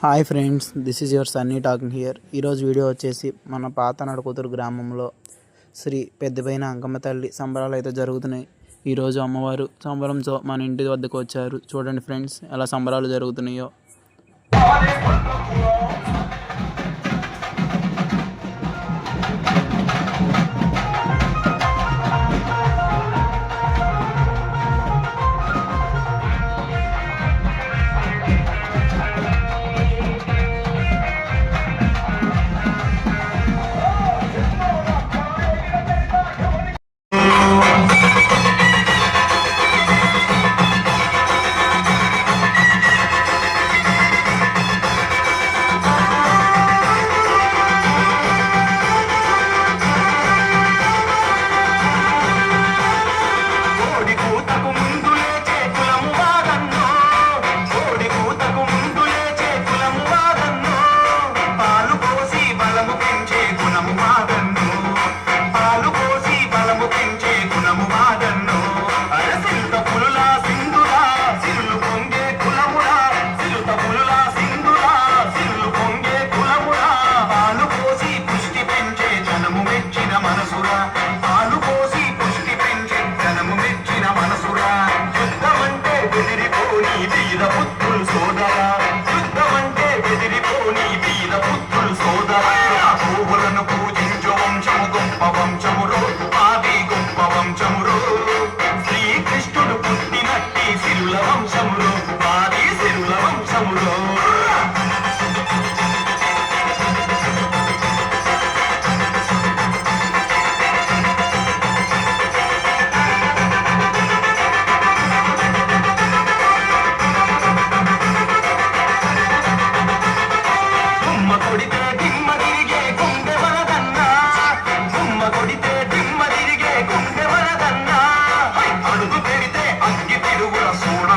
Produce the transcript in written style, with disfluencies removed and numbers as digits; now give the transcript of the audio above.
Hi friends, this is your Sunny talking here. ఈరోజు video వచ్చేసి మన పాత నడకూతురు గ్రామంలో శ్రీ పెద్దపైన అంకమ్మ తల్లి సంబరాలు అయితే జరుగుతున్నాయి. ఈరోజు అమ్మవారు సంబరంతో మన ఇంటి వద్దకు వచ్చారు. చూడండి ఫ్రెండ్స్, ఎలా సంబరాలు జరుగుతున్నాయో. అడుగు పెడితే అగ్గి తిరుగుల సూడ